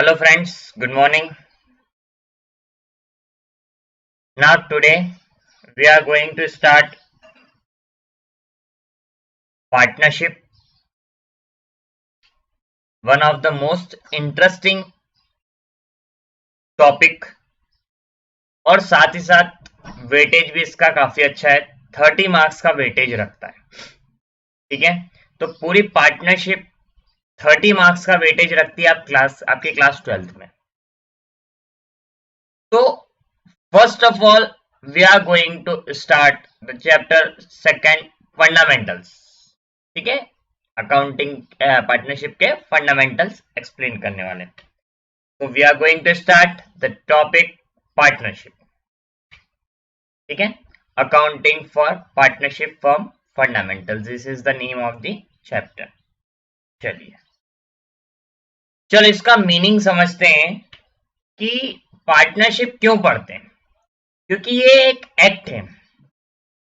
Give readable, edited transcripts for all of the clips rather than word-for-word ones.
Hello friends, good morning. Now today we are going to start partnership, one of the most interesting topic और साथ ही साथ weightage भी इसका काफी अच्छा है। 30 मार्क्स का वेटेज रखता है। ठीक है, तो पूरी पार्टनरशिप 30 मार्क्स का वेटेज रखती है आपकी क्लास 12th में। तो first of all we are going to start the chapter second, fundamentals. ठीक है, अकाउंटिंग पार्टनरशिप के फंडामेंटल्स एक्सप्लेन करने वाले। तो we are going to start the topic partnership. ठीक है, accounting for partnership form fundamentals, this is the name of the chapter. चलो इसका मीनिंग समझते हैं कि पार्टनरशिप क्यों पढ़ते हैं। क्योंकि ये एक एक्ट है।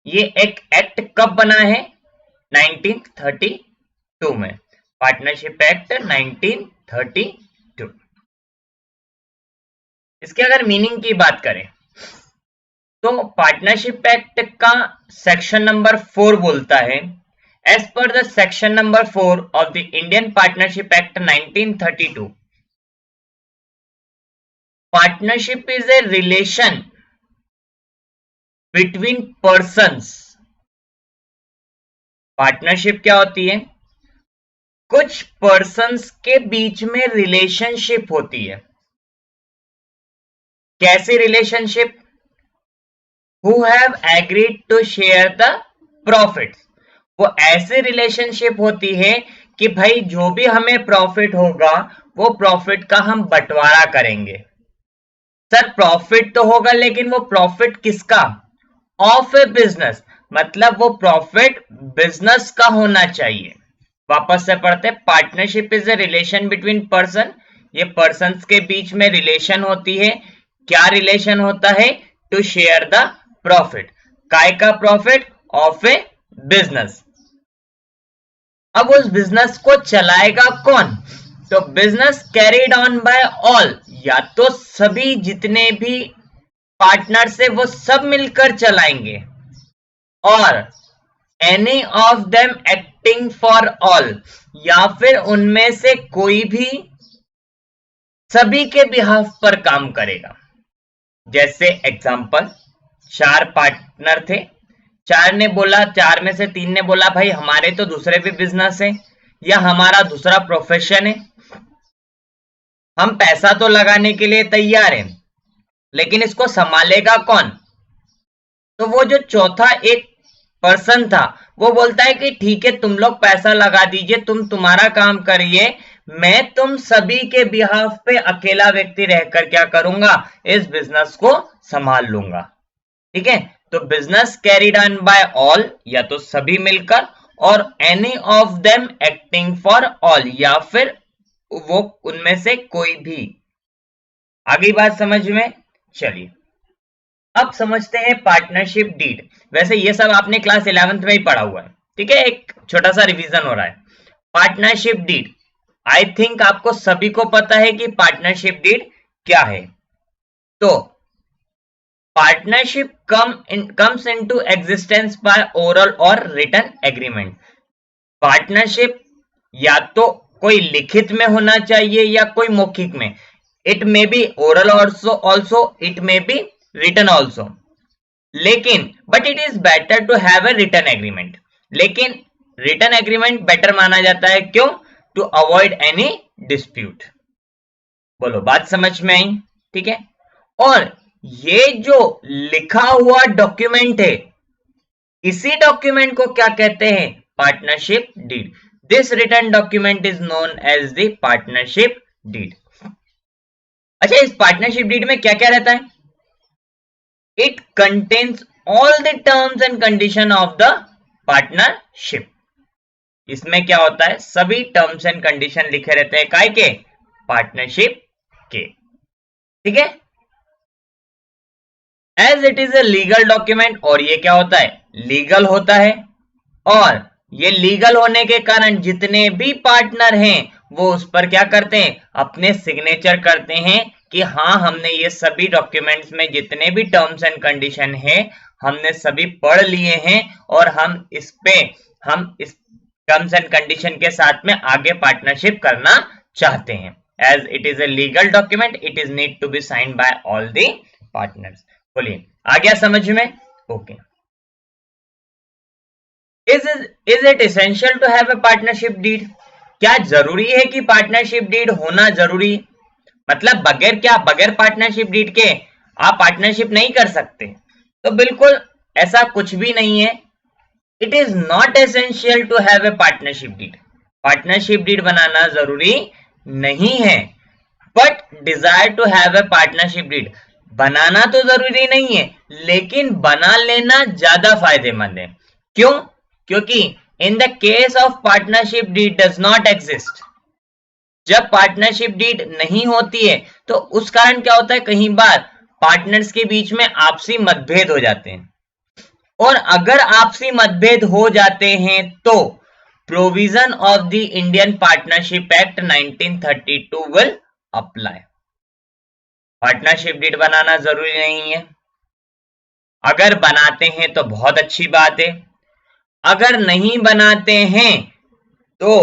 ये एक एक्ट कब बना है? 1932 में, पार्टनरशिप एक्ट 1932। इसके अगर मीनिंग की बात करें तो पार्टनरशिप एक्ट का सेक्शन नंबर 4 बोलता है, as per the section number 4 of the Indian partnership act 1932, partnership is a relation between persons. Partnership क्या होती है? कुछ पर्सन्स के बीच में रिलेशनशिप होती है। कैसी relationship? Who have agreed to share the profits. वो ऐसी रिलेशनशिप होती है कि भाई जो भी हमें प्रॉफिट होगा वो प्रॉफिट का हम बंटवारा करेंगे। सर प्रॉफिट तो होगा, लेकिन वो प्रॉफिट किसका? ऑफ ए बिजनेस, मतलब वो प्रॉफिट बिजनेस का होना चाहिए। वापस से पढ़ते, partnership is a relation between person. ये पर्सन्स के बीच में रिलेशन होती है। क्या रिलेशन होता है? To share the profit. काय का प्रॉफिट? Of A business. अब उस बिजनेस को चलाएगा कौन? तो business carried on by all, या तो सभी जितने भी पार्टनर्स है वो सब मिलकर चलाएंगे, और any of them acting for all, या फिर उनमें से कोई भी सभी के बिहाफ पर काम करेगा। जैसे एग्जांपल, 4 पार्टनर थे, 4 ने बोला, 4 में से 3 ने बोला भाई हमारे तो दूसरे भी बिजनेस है या हमारा दूसरा प्रोफेशन है, हम पैसा तो लगाने के लिए तैयार हैं, लेकिन इसको संभालेगा कौन? तो वो जो चौथा एक पर्सन था वो बोलता है कि ठीक है तुम लोग पैसा लगा दीजिए, तुम तुम्हारा काम करिए, मैं तुम सभी के बिहाफ पे अकेला व्यक्ति रहकर क्या करूंगा? इस बिजनेस को संभाल लूंगा। ठीक है, तो business carried on by all, या तो सभी मिलकर, और any of them acting for all, या फिर वो उनमें से कोई भी। आगे बात समझ में? चलिए अब समझते हैं पार्टनरशिप डीड। वैसे ये सब आपने क्लास 11th में ही पढ़ा हुआ है। ठीक है, एक छोटा सा रिवीजन हो रहा है। पार्टनरशिप डीड, आई थिंक आपको सभी को पता है कि पार्टनरशिप डीड क्या है। तो partnership comes into existence by oral और रिटन एग्रीमेंट। पार्टनरशिप या तो कोई लिखित में होना चाहिए या कोई मौखिक में। It may be oral also, it may be written also, लेकिन but it is better to have a written agreement. लेकिन रिटन एग्रीमेंट बेटर माना जाता है, क्यों? To avoid any dispute. बोलो बात समझ में आई? ठीक है, और ये जो लिखा हुआ डॉक्यूमेंट है, इसी डॉक्यूमेंट को क्या कहते हैं? Partnership deed. This written document is known as the partnership deed. अच्छा, इस पार्टनरशिप डीड में क्या क्या रहता है? It contains all the terms and condition of the partnership. इसमें क्या होता है? सभी टर्म्स एंड कंडीशन लिखे रहते हैं, काय के? पार्टनरशिप के। ठीक है, as it is a legal document, और ये क्या होता है? लीगल होता है, और ये लीगल होने के कारण जितने भी पार्टनर हैं वो उस पर क्या करते हैं, अपने सिग्नेचर करते हैं कि हाँ हमने ये सभी डॉक्यूमेंट्स में जितने भी टर्म्स एंड कंडीशन है हमने सभी पढ़ लिए हैं और हम इस टर्म्स एंड कंडीशन के साथ में आगे पार्टनरशिप करना चाहते हैं। As it is a legal document it is need to be signed by all the partners. बोलिए आ गया समझ में? Okay. Is it essential to have a partnership deed? क्या जरूरी है कि पार्टनरशिप डीड होना जरूरी? मतलब बगैर पार्टनरशिप डीड के आप पार्टनरशिप नहीं कर सकते? तो बिल्कुल ऐसा कुछ भी नहीं है। It is not essential to have a partnership deed. Partnership deed बनाना जरूरी नहीं है, but desire to have a partnership deed बनाना तो जरूरी नहीं है, लेकिन बना लेना ज्यादा फायदेमंद है। क्यों? क्योंकि in the case of partnership deed does not exist, जब पार्टनरशिप डीड नहीं होती है तो उस कारण क्या होता है, कई बार पार्टनर्स के बीच में आपसी मतभेद हो जाते हैं, और अगर आपसी मतभेद हो जाते हैं तो provision of the Indian partnership act 1932 will apply. Partnership deed बनाना जरूरी नहीं है, अगर बनाते हैं तो बहुत अच्छी बात है, अगर नहीं बनाते हैं तो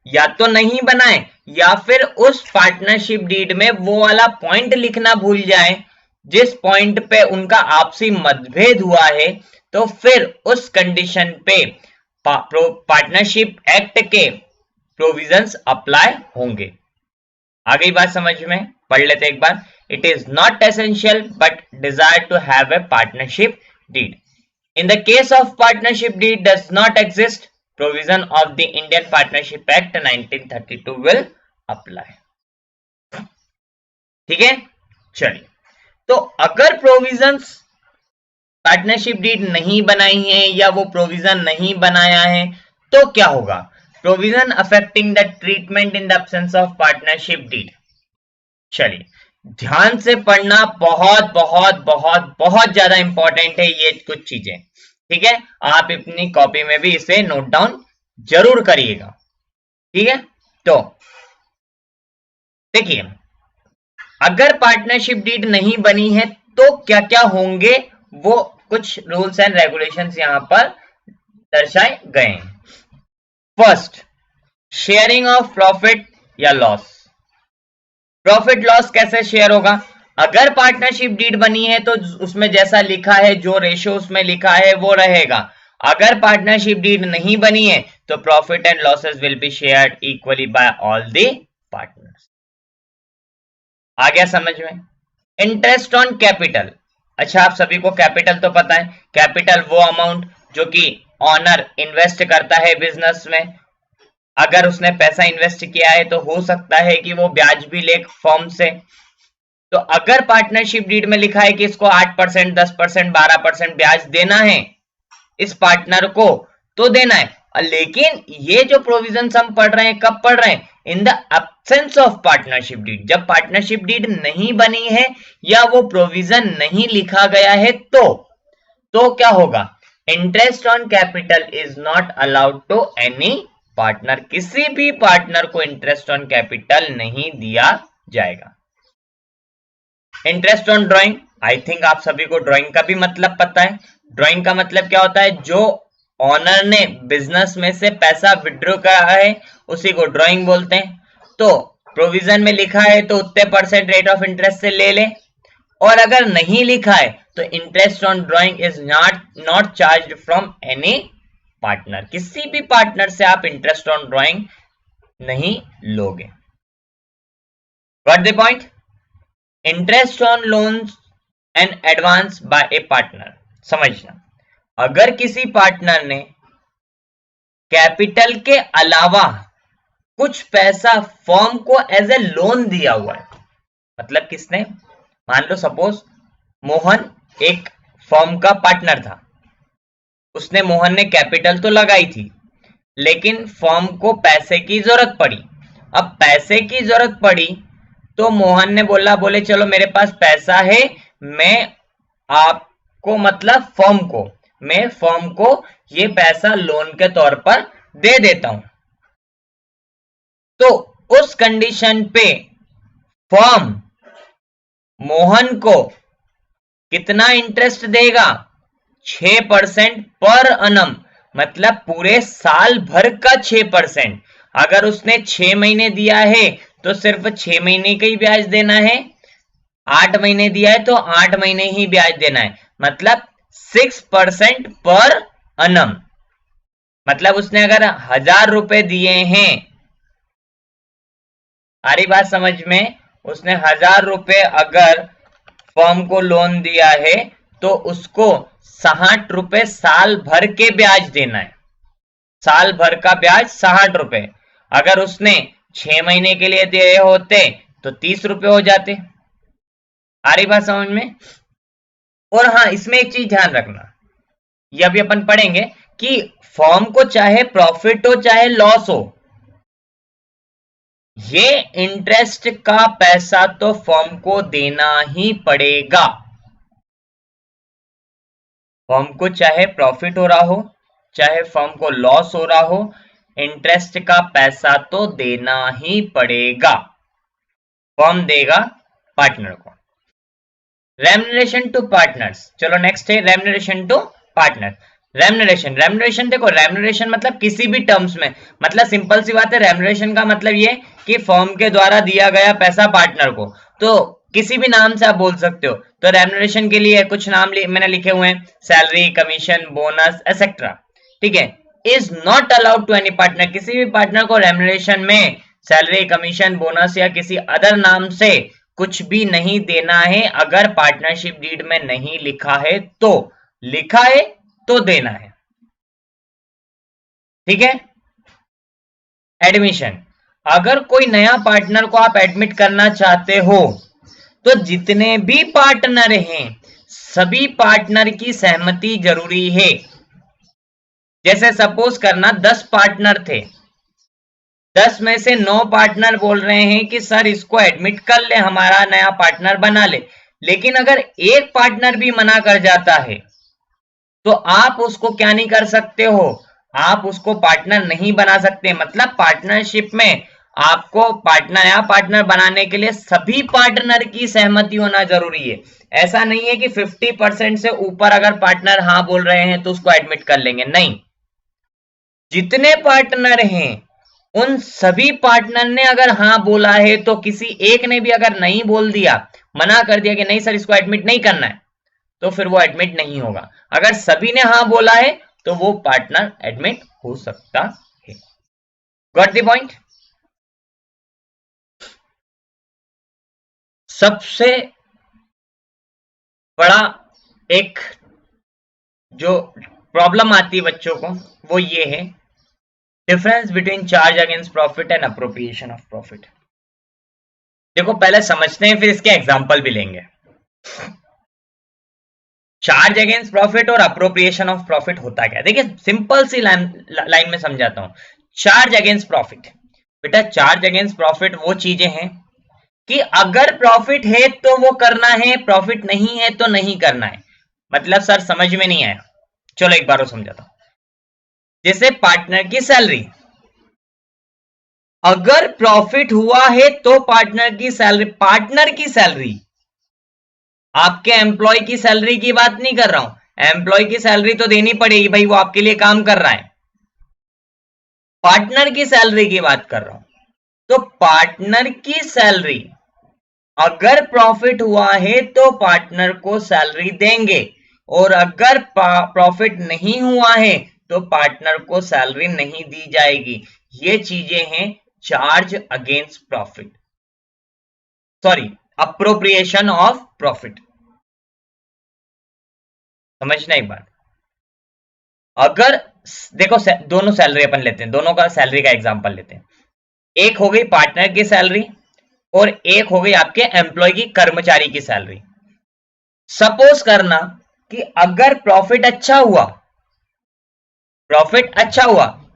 या तो नहीं बनाए या फिर उस पार्टनरशिप डीड में वो वाला पॉइंट लिखना भूल जाए जिस पॉइंट पे उनका आपसी मतभेद हुआ है, तो फिर उस कंडीशन पे पार्टनरशिप एक्ट के प्रोविजंस अप्लाई होंगे। आ गई बात समझ में? पढ़ लेते एक बार। It is not essential but desire to have a partnership deed. In the case of partnership deed does not exist, provision of the Indian Partnership Act 1932 will apply. ठीक है, चलिए। तो अगर प्रोविजंस पार्टनरशिप डीड नहीं बनाई है या वो प्रोविजन नहीं बनाया है तो क्या होगा? Provision affecting the treatment in the absence of partnership deed. चलिए ध्यान से पढ़ना, बहुत बहुत बहुत बहुत ज्यादा इंपॉर्टेंट है ये कुछ चीजें, ठीक है? आप अपनी कॉपी में भी इसे नोट डाउन जरूर करिएगा, ठीक है? तो देखिए, अगर पार्टनरशिप डीड नहीं बनी है तो क्या क्या होंगे, वो कुछ रूल्स एंड रेगुलेशंस यहां पर दर्शाए गए हैं। फर्स्ट, शेयरिंग ऑफ प्रॉफिट या लॉस। प्रॉफिट लॉस कैसे शेयर होगा? अगर पार्टनरशिप डीड बनी है तो उसमें जैसा लिखा है, जो रेशियो उसमें लिखा है वो रहेगा। अगर पार्टनरशिप डीड नहीं बनी है तो profit and losses will be shared equally by all the partners. आ गया समझ में? Interest on capital. अच्छा, आप सभी को कैपिटल तो पता है, कैपिटल वो अमाउंट जो कि ऑनर इन्वेस्ट करता है बिजनेस में। अगर उसने पैसा इन्वेस्ट किया है तो हो सकता है कि वो ब्याज भी ले फर्म से। तो अगर पार्टनरशिप डीड में लिखा है कि इसको 8%, 10%, 12% ब्याज देना है इस पार्टनर को, तो देना है। लेकिन ये जो प्रोविजन हम पढ़ रहे हैं, कब पढ़ रहे हैं? In the absence of partnership deed. जब पार्टनरशिप डीड नहीं बनी है या वो प्रोविजन नहीं लिखा गया है तो क्या होगा? Interest on capital is not allowed to any partner. किसी भी पार्टनर को इंटरेस्ट ऑन कैपिटल नहीं दिया जाएगा। Interest on drawing, I think आप सभी को ड्राइंग का भी मतलब पता है। ड्राइंग का मतलब क्या होता है? जो ऑनर ने बिजनेस में से पैसा विड्रॉ करा है उसी को ड्राइंग बोलते हैं। तो प्रोविजन में लिखा है तो उतने परसेंट रेट ऑफ इंटरेस्ट से ले ले, और अगर नहीं लिखा है तो interest on drawing is not charged from any partner. किसी भी पार्टनर से आप इंटरेस्ट ऑन ड्राइंग नहीं लोगे। Got the point? Interest on loans and advance by a partner. समझना, अगर किसी पार्टनर ने कैपिटल के अलावा कुछ पैसा फर्म को एज ए लोन दिया हुआ है, मतलब किसने, मान लो सपोज मोहन एक फर्म का पार्टनर था, उसने मोहन ने कैपिटल तो लगाई थी लेकिन फर्म को पैसे की जरूरत पड़ी। अब पैसे की जरूरत पड़ी तो मोहन ने बोले चलो मेरे पास पैसा है, मैं आपको मतलब फर्म को ये पैसा लोन के तौर पर दे देता हूं। तो उस कंडीशन पे फर्म मोहन को कितना इंटरेस्ट देगा? 6% पर अनम, मतलब पूरे साल भर का 6%। अगर उसने 6 महीने दिया है तो सिर्फ 6 महीने का ही ब्याज देना है, 8 महीने दिया है तो 8 महीने ही ब्याज देना है, मतलब 6% पर अनम। मतलब उसने अगर 1000 रुपए दिए हैं, आ रही बात समझ में? उसने 1000 रुपए अगर फर्म को लोन दिया है तो उसको 60 रुपए साल भर के ब्याज देना है। साल भर का ब्याज 60 रुपए। अगर उसने 6 महीने के लिए दिए होते तो 30 रुपए हो जाते। आ रही बात समझ में? और हाँ, इसमें एक चीज ध्यान रखना, ये अभी अपन पढ़ेंगे कि फर्म को चाहे प्रॉफिट हो चाहे लॉस हो, ये इंटरेस्ट का पैसा तो फर्म को देना ही पड़ेगा। फर्म को चाहे प्रॉफिट हो रहा हो चाहे फर्म को लॉस हो रहा हो, इंटरेस्ट का पैसा तो देना ही पड़ेगा। फर्म देगा पार्टनर को। रेम्युनरेशन टू पार्टनर्स, चलो नेक्स्ट है रेम्युनरेशन टू पार्टनर। रेम्युनरेशन देखो, रेम्युनरेशन मतलब किसी भी टर्म्स में, मतलब सिंपल सी बात है, रेम्युनरेशन का मतलब ये कि फर्म के द्वारा दिया गया पैसा पार्टनर को, तो किसी भी नाम से आप बोल सकते हो। तो रेम्युनरेशन के लिए कुछ नाम मैंने लिखे हुए हैं, सैलरी, कमीशन, बोनस एक्सेट्रा, ठीक है। Is not allowed to any partner, किसी भी पार्टनर को रेम्युनरेशन में सैलरी, कमीशन, बोनस या किसी अदर नाम से कुछ भी नहीं देना है, अगर पार्टनरशिप डीड में नहीं लिखा है तो। लिखा है तो देना है, ठीक है। एडमिशन, अगर कोई नया पार्टनर को आप एडमिट करना चाहते हो तो जितने भी पार्टनर हैं सभी पार्टनर की सहमति जरूरी है। जैसे सपोज करना 10 पार्टनर थे, 10 में से 9 पार्टनर बोल रहे हैं कि सर इसको एडमिट कर ले, हमारा नया पार्टनर बना ले, लेकिन अगर एक पार्टनर भी मना कर जाता है तो आप उसको क्या नहीं कर सकते हो, आप उसको पार्टनर नहीं बना सकते। मतलब पार्टनरशिप में आपको नया पार्टनर बनाने के लिए सभी पार्टनर की सहमति होना जरूरी है। ऐसा नहीं है कि 50% से ऊपर अगर पार्टनर हाँ बोल रहे हैं तो उसको एडमिट कर लेंगे, नहीं। जितने पार्टनर हैं उन सभी पार्टनर ने अगर हाँ बोला है तो किसी एक ने भी अगर नहीं बोल दिया, मना कर दिया कि नहीं सर इसको एडमिट नहीं करना है, तो फिर वो एडमिट नहीं होगा। अगर सभी ने हाँ बोला है तो वो पार्टनर एडमिट हो सकता है। Got the point? सबसे बड़ा एक जो प्रॉब्लम आती है बच्चों को वो ये है, difference between charge against profit and appropriation of profit. देखो पहले समझते हैं फिर इसके एग्जांपल भी लेंगे। चार्ज अगेंस्ट प्रॉफिट और अप्रोप्रिएशन ऑफ प्रॉफिट होता क्या? देखिए सिंपल सी लाइन में समझाता हूं। चार्ज अगेंस्ट प्रॉफिट, बेटा चार्ज अगेंस्ट प्रॉफिट वो चीजें हैं कि अगर प्रॉफिट है तो वो करना है, प्रॉफिट नहीं है तो नहीं करना है। मतलब सर समझ में नहीं आया, चलो एक बार और समझाता हूं। जैसे पार्टनर की सैलरी, अगर प्रॉफिट हुआ है तो पार्टनर की सैलरी, आपके एम्प्लॉय की सैलरी की बात नहीं कर रहा हूं। एम्प्लॉय की सैलरी तो देनी पड़ेगी भाई, वो आपके लिए काम कर रहा है। पार्टनर की सैलरी की बात कर रहा हूं। तो पार्टनर की सैलरी, अगर प्रॉफिट हुआ है तो पार्टनर को सैलरी देंगे, और अगर प्रॉफिट नहीं हुआ है तो पार्टनर को सैलरी नहीं दी जाएगी। ये चीजें हैं charge against profit, sorry appropriation of profit. समझना एक बात, अगर देखो दोनों सैलरी अपन लेते हैं, दोनों का सैलरी का एग्जांपल लेते हैं। एक हो गई पार्टनर की सैलरी और एक हो गई आपके एम्प्लॉय की, कर्मचारी की सैलरी। सपोज करना कि अगर प्रॉफिट अच्छा हुआ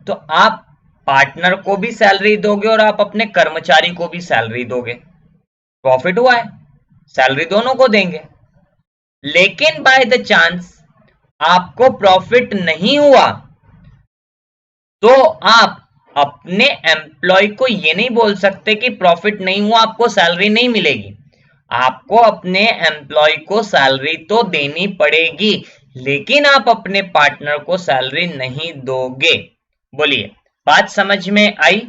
तो आप पार्टनर को भी सैलरी दोगे और आप अपने कर्मचारी को भी सैलरी दोगे। प्रॉफिट हुआ है, सैलरी दोनों को देंगे। लेकिन बाय द चांस आपको प्रॉफिट नहीं हुआ तो आप अपने एम्प्लॉय को ये नहीं बोल सकते कि प्रॉफिट नहीं हुआ आपको सैलरी नहीं मिलेगी। आपको अपने एम्प्लॉय को सैलरी तो देनी पड़ेगी, लेकिन आप अपने पार्टनर को सैलरी नहीं दोगे। बोलिए, बात समझ में आई?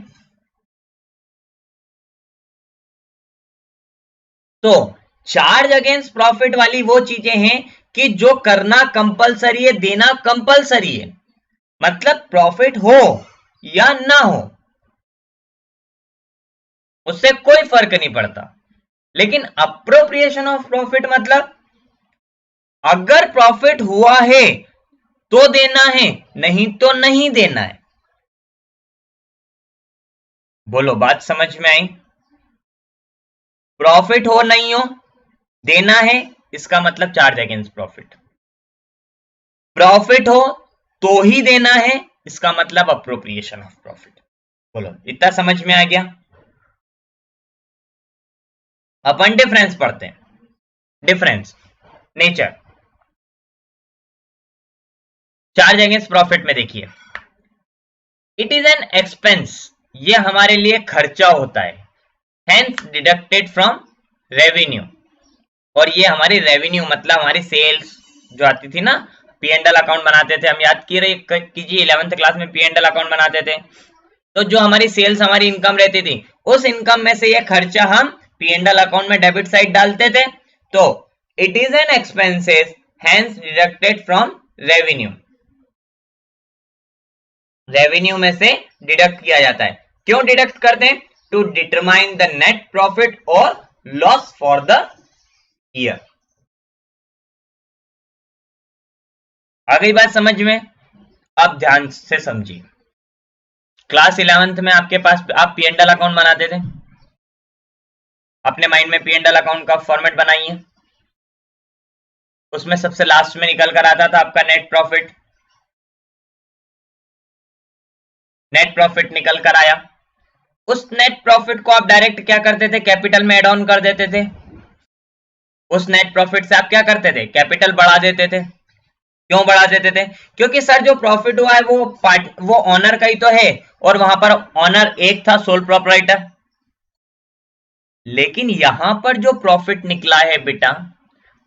तो चार्ज अगेंस्ट प्रॉफिट वाली वो चीजें हैं कि जो करना कंपलसरी है, देना कंपलसरी है, मतलब प्रॉफिट हो या ना हो उससे कोई फर्क नहीं पड़ता। लेकिन अप्रोप्रिएशन ऑफ प्रॉफिट मतलब अगर प्रॉफिट हुआ है तो देना है, नहीं तो नहीं देना है। बोलो, बात समझ में आई? प्रॉफिट हो नहीं हो देना है, इसका मतलब चार्ज अगेंस्ट प्रॉफिट। प्रॉफिट हो तो ही देना है, इसका मतलब अप्रोप्रिएशन ऑफ प्रॉफिट। बोलो, इतना समझ में आ गया? अपन डिफरेंस पढ़ते हैं। Difference, nature. Charge against profit में देखिए, इट इज एन एक्सपेंस, ये हमारे लिए खर्चा होता है, हेंस डिडक्टेड फ्रॉम रेवेन्यू। और ये हमारी रेवेन्यू मतलब हमारी सेल्स जो आती थी ना, पी एंड एल अकाउंट बनाते थे हम, याद कीजिए 11th क्लास में पी एंड एल अकाउंट बनाते थे। तो जो हमारी सेल्स, हमारी इनकम रहती थी, उस इनकम में से ये खर्चा हम पी एंड एल अकाउंट में डेबिट साइड डालते थे। तो it is an expenses hence deducted from revenue, revenue में से डिडक्ट किया जाता है। क्यों डिडक्ट करते हैं? To determine the net profit और लॉस फॉर द ईयर। आ गई बात समझ में? अब ध्यान से समझिए। क्लास 11th में आपके पास आप पी एंड एल अकाउंट बनाते थे, अपने माइंड में पी एंड एल अकाउंट का फॉर्मेट बनाइए। उसमें सबसे लास्ट में निकल कर आता था आपका नेट प्रॉफिट। नेट प्रॉफिट निकल कर आया, उस नेट प्रॉफिट को आप डायरेक्ट क्या करते थे? कैपिटल में एड ऑन कर देते थे। उस नेट प्रॉफिट से आप क्या करते थे? कैपिटल बढ़ा देते थे। क्यों बढ़ा देते थे? क्योंकि सर जो प्रॉफिट हुआ है वो ऑनर का ही तो है, और वहां पर ऑनर एक था, सोल प्रोपराइटर। लेकिन यहां पर जो प्रॉफिट निकला है बेटा,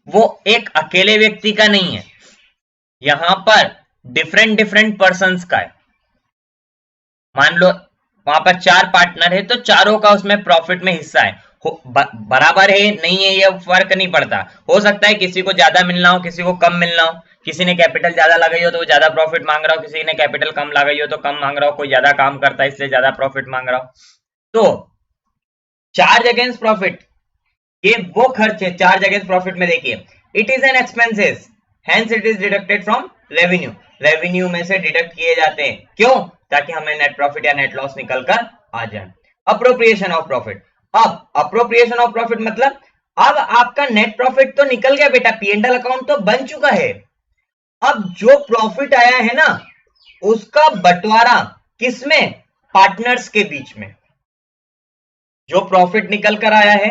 वो एक अकेले व्यक्ति का नहीं है, यहां पर डिफरेंट डिफरेंट पर्संस का है। मान लो वहां पर 4 पार्टनर है, तो चारों का उसमें प्रॉफिट में हिस्सा है। बराबर है नहीं है ये फर्क नहीं पड़ता। हो सकता है किसी को ज्यादा मिलना हो, किसी को कम मिलना हो। किसी ने कैपिटल ज्यादा लगाई हो तो वो ज्यादा प्रॉफिट मांग रहा हो, किसी ने कैपिटल कम लगाई हो तो कम मांग रहा हो, कोई ज्यादा काम करता है इसलिए ज्यादा प्रॉफिट मांग रहा हो। तो चार्ज अगेंस्ट प्रॉफिट, ये वो खर्च है। चार्ज अगेंस्ट प्रॉफिट में देखिए, it is an expenses hence it is deducted from revenue, revenue में से डिडक्ट किए जाते हैं। क्यों? ताकि हमें नेट प्रॉफिट या नेट लॉस निकल कर आ जाए। अप्रोप्रिएशन ऑफ प्रॉफिट, अब अप्रोप्रिएशन ऑफ प्रॉफिट मतलब अब आपका नेट प्रॉफिट तो निकल गया बेटा, पी एंड एल अकाउंट तो बन चुका है। अब जो प्रॉफिट आया है ना, उसका बंटवारा किसमें? पार्टनर्स के बीच में। जो प्रॉफिट निकल कर आया है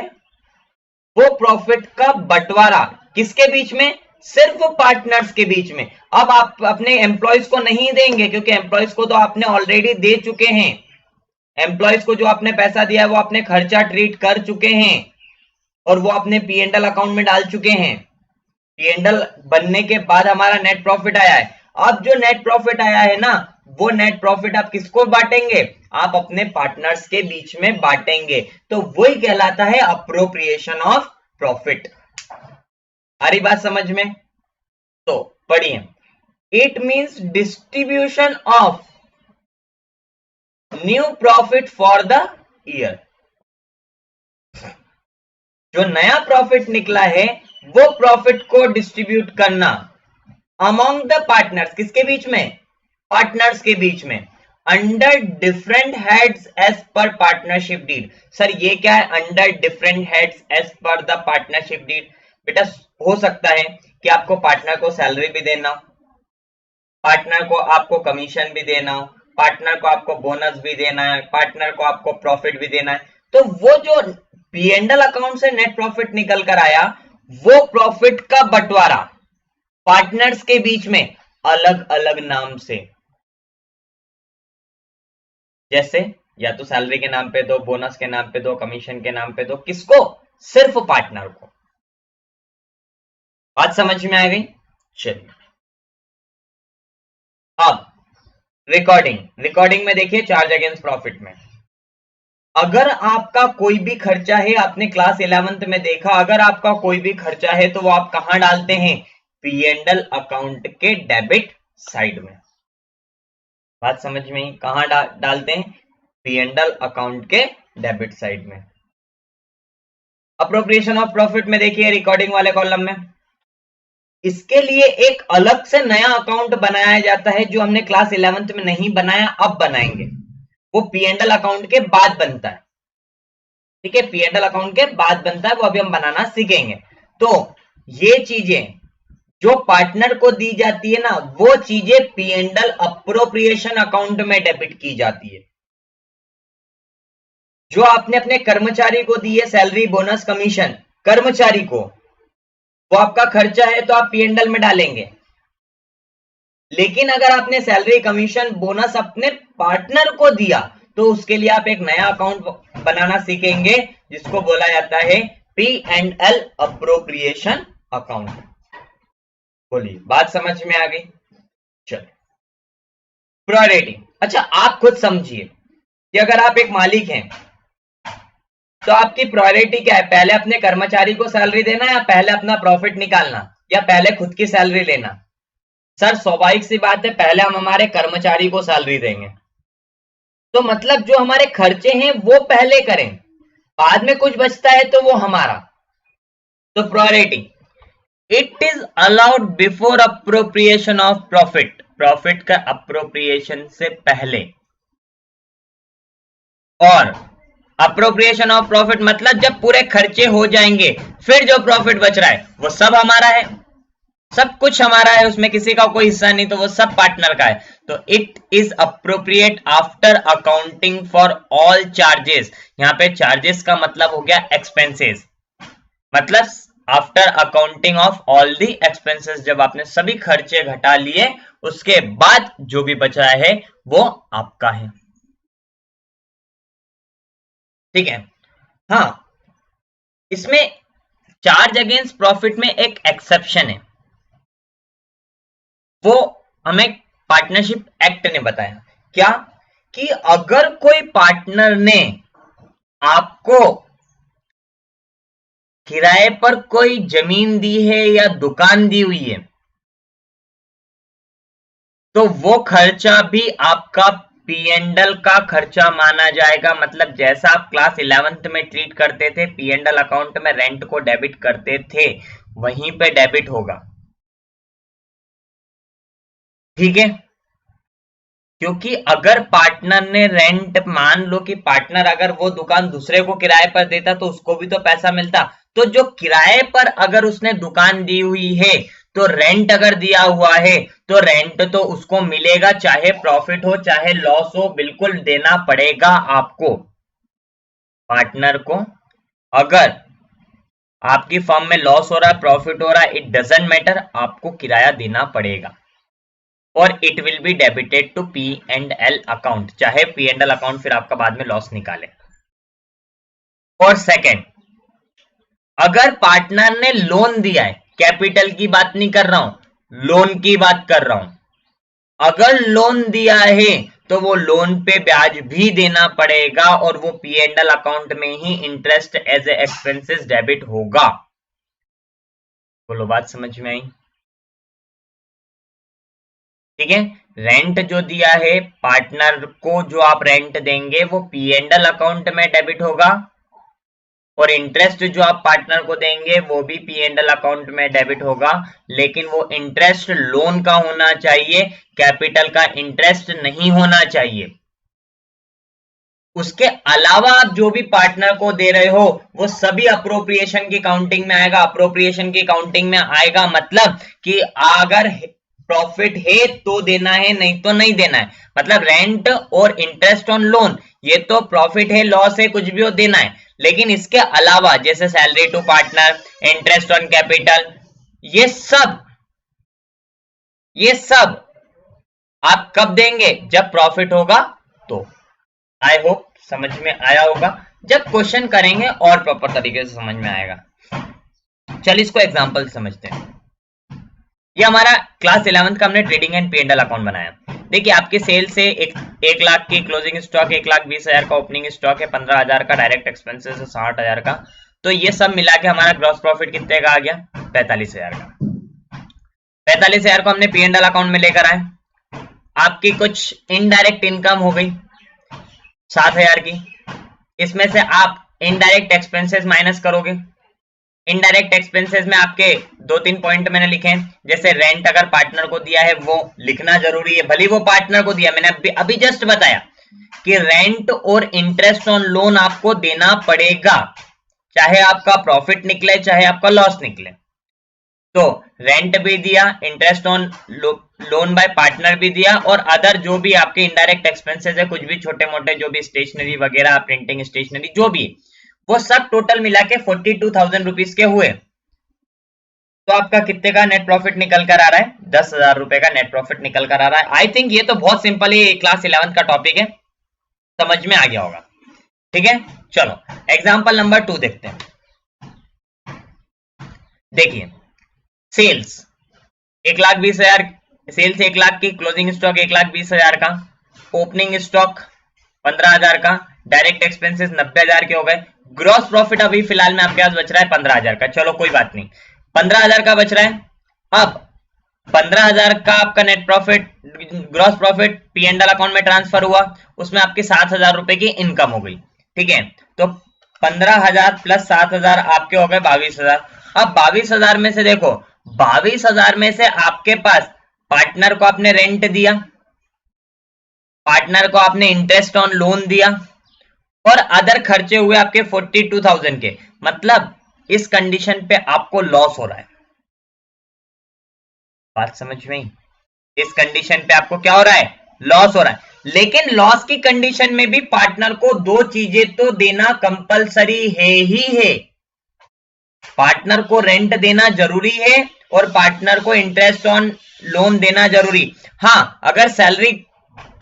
वो प्रॉफिट का बंटवारा किसके बीच में? सिर्फ पार्टनर्स के बीच में। अब आप अपने एम्प्लॉयज को नहीं देंगे, क्योंकि एम्प्लॉयज को तो आपने ऑलरेडी दे चुके हैं। एम्प्लॉयज को जो आपने पैसा दिया है वो आपने खर्चा ट्रीट कर चुके हैं, और वो अपने पी एंड एल अकाउंट में डाल चुके हैं। पी एंड एल बनने के बाद हमारा नेट प्रॉफिट आया है। अब जो नेट प्रॉफिट आया है ना, वो नेट प्रॉफिट आप किसको बांटेंगे? आप अपने पार्टनर्स के बीच में बांटेंगे। तो वही कहलाता है अप्रोप्रिएशन ऑफ प्रॉफिट। आ रही बात समझ में? तो पढ़िए, it means distribution of new profit for the year. जो नया प्रॉफिट निकला है वो प्रॉफिट को डिस्ट्रीब्यूट करना अमॉन्ग द पार्टनर्स, किसके बीच में? पार्टनर्स के बीच में, under different heads as per partnership deed. Sir ये क्या है under different heads as per the partnership deed? बेटा हो सकता है कि आपको पार्टनर को सैलरी भी देना हो, पार्टनर को आपको कमीशन भी देना हो, पार्टनर को आपको बोनस भी देना है, पार्टनर को आपको प्रॉफिट भी देना है। तो वो जो पी एंड एल अकाउंट से नेट प्रॉफिट निकल कर आया, वो प्रॉफिट का बंटवारा पार्टनर्स के बीच में अलग अलग नाम से, जैसे या तो सैलरी के नाम पे दो, बोनस के नाम पे दो, कमीशन के नाम पे दो, किसको? सिर्फ पार्टनर को। बात समझ में आ गई? चलिए अब रिकॉर्डिंग में देखिए चार्ज अगेंस्ट प्रॉफिट में, अगर आपका कोई भी खर्चा है, आपने क्लास 11th में देखा, अगर आपका कोई भी खर्चा है तो वो आप कहां डालते हैं? पी एंड एल अकाउंट के डेबिट साइड में। बात समझ में? कहां डालते हैं? पी एंड एल अकाउंट के डेबिट साइड में। अप्रोप्रिएशन ऑफ प्रॉफिट में देखिए रिकॉर्डिंग वाले कॉलम में, इसके लिए एक अलग से नया अकाउंट बनाया जाता है जो हमने क्लास 11th में नहीं बनाया, अब बनाएंगे। वो पी एंड एल अकाउंट के बाद बनता है, ठीक है, पी एंड एल अकाउंट के बाद बनता है, वो अभी हम बनाना सीखेंगे। तो ये चीजें जो पार्टनर को दी जाती है ना, वो चीजें P and L appropriation account में डेबिट की जाती है। जो आपने अपने कर्मचारी को दी है सैलरी, बोनस, कमीशन, कर्मचारी को, वो आपका खर्चा है तो आप पी एंड एल में डालेंगे। लेकिन अगर आपने सैलरी, कमीशन, बोनस अपने पार्टनर को दिया तो उसके लिए आप एक नया अकाउंट बनाना सीखेंगे जिसको बोला जाता है P and L appropriation account. बोलिए, बात समझ में आ गई? चलो, प्रायोरिटी। अच्छा, आप खुद समझिए कि अगर आप एक मालिक हैं तो आपकी प्रायोरिटी क्या है? पहले अपने कर्मचारी को सैलरी देना या पहले अपना प्रॉफिट निकालना या पहले खुद की सैलरी लेना? सर स्वाभाविक सी बात है, पहले हम हमारे कर्मचारी को सैलरी देंगे। तो मतलब जो हमारे खर्चे हैं वो पहले करें, बाद में कुछ बचता है तो वो हमारा। तो priority, it is allowed before appropriation of profit, profit का अप्रोप्रिएशन से पहले। और अप्रोप्रिएशन ऑफ प्रॉफिट मतलब जब पूरे खर्चे हो जाएंगे फिर जो प्रॉफिट बच रहा है वो सब हमारा है, सब कुछ हमारा है, उसमें किसी का कोई हिस्सा नहीं, तो वो सब पार्टनर का है। तो it is appropriate after accounting for all charges. यहां पे चार्जेस का मतलब हो गया एक्सपेंसेस, मतलब after accounting of all the expenses, जब आपने सभी खर्चे घटा लिए उसके बाद जो भी बचा है वो आपका है, ठीक है। हाँ, इसमें चार्ज अगेंस्ट प्रॉफिट में एक एक्सेप्शन है, वो हमें पार्टनरशिप एक्ट ने बताया। क्या? कि अगर कोई पार्टनर ने आपको किराए पर कोई जमीन दी है या दुकान दी हुई है तो वो खर्चा भी आपका पी एंड एल का खर्चा माना जाएगा। मतलब जैसा आप क्लास 11th में ट्रीट करते थे, पी एंड एल अकाउंट में रेंट को डेबिट करते थे, वहीं पे डेबिट होगा, ठीक है। क्योंकि अगर पार्टनर ने रेंट, मान लो कि पार्टनर अगर वो दुकान दूसरे को किराए पर देता तो उसको भी तो पैसा मिलता, तो जो किराए पर अगर उसने दुकान दी हुई है तो रेंट अगर दिया हुआ है तो रेंट तो उसको मिलेगा, चाहे प्रॉफिट हो चाहे लॉस हो, बिल्कुल देना पड़ेगा आपको, पार्टनर को। अगर आपकी फर्म में लॉस हो रहा है, प्रॉफिट हो रहा है, इट डजंट मैटर, आपको किराया देना पड़ेगा। और it will be debited to P and L account, चाहे पी एंड एल अकाउंट फिर आपका बाद में लॉस निकाले। और सेकेंड, अगर पार्टनर ने लोन दिया है, कैपिटल की बात नहीं कर रहा हूं, लोन की बात कर रहा हूं, अगर लोन दिया है तो वो लोन पे ब्याज भी देना पड़ेगा और वो पी एंड एल अकाउंट में ही interest as a expenses debit होगा। बोलो, बात समझ में आई? ठीक है। रेंट जो दिया है पार्टनर को, जो आप रेंट देंगे वो पी एंड एल अकाउंट में डेबिट होगा, और इंटरेस्ट जो आप पार्टनर को देंगे वो भी पी एंड एल अकाउंट में डेबिट होगा। लेकिन वो इंटरेस्ट लोन का होना चाहिए, कैपिटल का इंटरेस्ट नहीं होना चाहिए। उसके अलावा आप जो भी पार्टनर को दे रहे हो वो सभी अप्रोप्रिएशन की काउंटिंग में आएगा। अप्रोप्रिएशन की काउंटिंग में आएगा मतलब कि अगर प्रॉफिट है तो देना है, नहीं तो नहीं देना है। मतलब रेंट और इंटरेस्ट ऑन लोन ये तो प्रॉफिट है, लॉस है, कुछ भी हो देना है। लेकिन इसके अलावा जैसे salary to partner, interest on capital, ये सब आप कब देंगे? जब प्रॉफिट होगा तो। आई होप समझ में आया होगा। जब क्वेश्चन करेंगे और प्रॉपर तरीके से समझ में आएगा। चल इसको एग्जांपल समझते हैं। ये हमारा क्लास 11th का हमने ट्रेडिंग एंड P&L अकाउंट बनाया। देखिए आपके सेल से 1 लाख की क्लोजिंग स्टॉक, 1,20,000 का ओपनिंग स्टॉक है, 15,000 का डायरेक्ट एक्सपेंसेस है, 60,000 का। तो ये सब मिला के हमारा ग्रॉस प्रॉफिट कितने का आ गया? 45,000 का। 45,000 को हमने P&L अकाउंट में लेकर आए। आपकी कुछ इनडायरेक्ट इनकम हो गई 7,000 की। इसमें से आप इनडायरेक्ट एक्सपेंसेस माइनस करोगे। इनडायरेक्ट एक्सपेंसेस में आपके 2-3 पॉइंट मैंने लिखे हैं, जैसे रेंट अगर पार्टनर को दिया है वो लिखना जरूरी है, भले वो पार्टनर को दिया। मैंने अभी जस्ट बताया कि रेंट और इंटरेस्ट ऑन लोन आपको देना पड़ेगा, चाहे आपका प्रॉफिट निकले चाहे आपका लॉस निकले। तो रेंट भी दिया, interest on loan by partner भी दिया, और अदर जो भी आपके इनडायरेक्ट एक्सपेंसेस है, कुछ भी छोटे मोटे जो भी स्टेशनरी वगैरह, प्रिंटिंग स्टेशनरी जो भी, वो सब टोटल मिला के 42,000 रुपीज के हुए। तो आपका कितने का नेट प्रॉफिट निकल कर आ रहा है? 10,000 रुपए का नेट प्रॉफिट निकल कर आ रहा है। आई थिंक ये तो बहुत सिंपल ही क्लास 11th का टॉपिक है, समझ में आ गया होगा। ठीक है, चलो एग्जांपल नंबर 2 देखते हैं। देखिए सेल्स 1,20,000, सेल्स 1 लाख की, क्लोजिंग स्टॉक 1,20,000 का, ओपनिंग स्टॉक 15,000 का, डायरेक्ट एक्सपेंसेस 90,000 के हो गए। ग्रॉस प्रॉफिट अभी फिलहाल में आपके पास बच रहा है 15,000 का। चलो कोई बात नहीं, 15,000 का बच रहा है। अब 15,000 का आपका net profit, gross profit P&L account में ट्रांसफर हुआ, उसमें आपकी 7,000 रुपए की इनकम हो गई। ठीक है, तो 15,000 प्लस 7,000 आपके हो गए 22,000। अब 22,000 में से देखो, 22,000 में से आपके पास पार्टनर को आपने रेंट दिया, पार्टनर को आपने इंटरेस्ट ऑन लोन दिया, और अदर खर्चे हुए आपके 42,000 के। मतलब इस कंडीशन पे आपको लॉस हो रहा है। बात समझ में आई? इस कंडीशन पे आपको क्या हो रहा है? लॉस हो रहा है। लेकिन लॉस की कंडीशन में भी पार्टनर को दो चीजें तो देना कंपलसरी है ही है। पार्टनर को रेंट देना जरूरी है और पार्टनर को इंटरेस्ट ऑन लोन देना जरूरी। हाँ, अगर सैलरी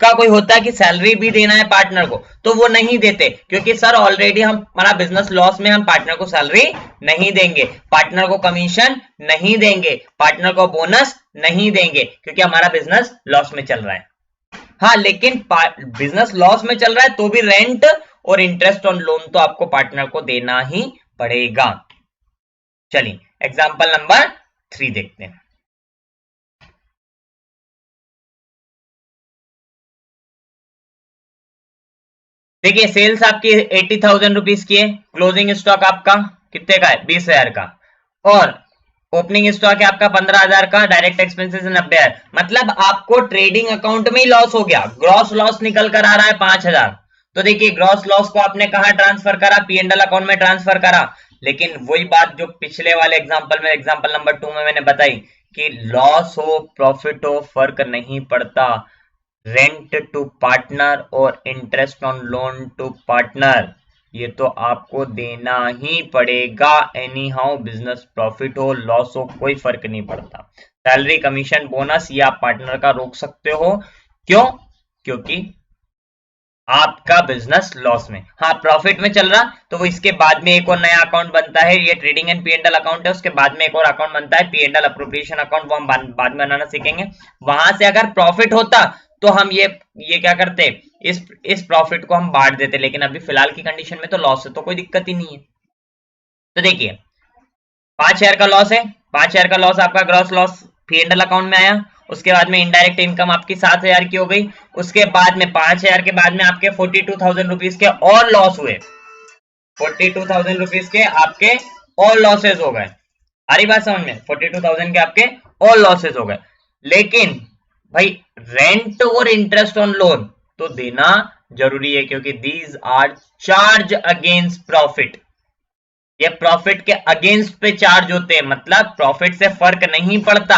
का कोई होता है कि सैलरी भी देना है पार्टनर को, तो वो नहीं देते, क्योंकि सर ऑलरेडी हमारा बिजनेस लॉस में, हम पार्टनर को सैलरी नहीं देंगे, पार्टनर को कमीशन नहीं देंगे, पार्टनर को बोनस नहीं देंगे, क्योंकि हमारा बिजनेस लॉस में चल रहा है। हाँ, लेकिन बिजनेस लॉस में चल रहा है तो भी रेंट और इंटरेस्ट ऑन लोन तो आपको पार्टनर को देना ही पड़ेगा। चलिए एग्जांपल नंबर 3 देखते हैं। देखिए सेल्स आपकी 80,000 रुपीज की है, क्लोजिंग स्टॉक आपका कितने का है? 20,000 का, और ओपनिंग स्टॉक है आपका 15,000 का, डायरेक्ट एक्सपेंसेस 90,000। मतलब आपको ट्रेडिंग अकाउंट में ही लॉस हो गया, ग्रॉस लॉस निकल कर आ रहा है 5,000। तो देखिए ग्रॉस लॉस को आपने कहा ट्रांसफर करा? P&L अकाउंट में ट्रांसफर करा। लेकिन वही बात जो पिछले वाले एग्जांपल में, एग्जांपल नंबर 2 में मैंने बताई कि लॉस हो प्रॉफिट हो फर्क नहीं पड़ता, रेंट टू पार्टनर और interest on loan to partner ये तो आपको देना ही पड़ेगा। एनी हाउ बिजनेस प्रॉफिट हो लॉस हो कोई फर्क नहीं पड़ता। सैलरी, कमीशन, बोनस ये आप पार्टनर का रोक सकते हो। क्यों? क्योंकि आपका बिजनेस लॉस में, हाँ प्रॉफिट में चल रहा, तो वो इसके बाद में एक और नया अकाउंट बनता है, ये ट्रेडिंग एंड P&L अकाउंट है, उसके बाद में एक और अकाउंट बनता है P&L अप्रोप्रिएशन अकाउंट, वो हम बाद में बनाना सीखेंगे। वहां से अगर प्रॉफिट होता तो हम ये क्या करते, इस प्रॉफिट को हम बांट देते, लेकिन अभी फिलहाल की कंडीशन में तो लॉस है, तो कोई दिक्कत ही नहीं है। तो देखिए 5,000 का लॉस है, 5,000 का लॉस आपका ग्रॉस लॉस P&L अकाउंट में आया। उसके बाद में इनडायरेक्ट इनकम आपकी 7,000 की हो गई। उसके बाद में 5,000 के बाद में आपके 42,000 रुपीज के और लॉस हुए, 42,000 रुपीज के आपके और लॉसेस हो गए। आ रही बात समझ में? 42,000 के आपके और लॉसेस हो गए। लेकिन भाई रेंट और इंटरेस्ट ऑन लोन तो देना जरूरी है, क्योंकि these are charge against profit, ये प्रॉफिट के अगेंस्ट पे चार्ज होते हैं, मतलब प्रॉफिट से फर्क नहीं पड़ता,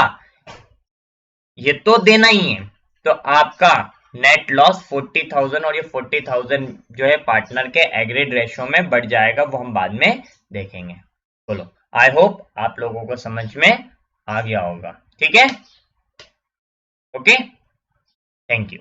ये तो देना ही है। तो आपका नेट लॉस 40,000 और ये 40,000 जो है पार्टनर के एग्रीड रेशियो में बढ़ जाएगा, वो हम बाद में देखेंगे। बोलो, आई होप आप लोगों को समझ में आ गया होगा। ठीक है, ओके, थैंक यू।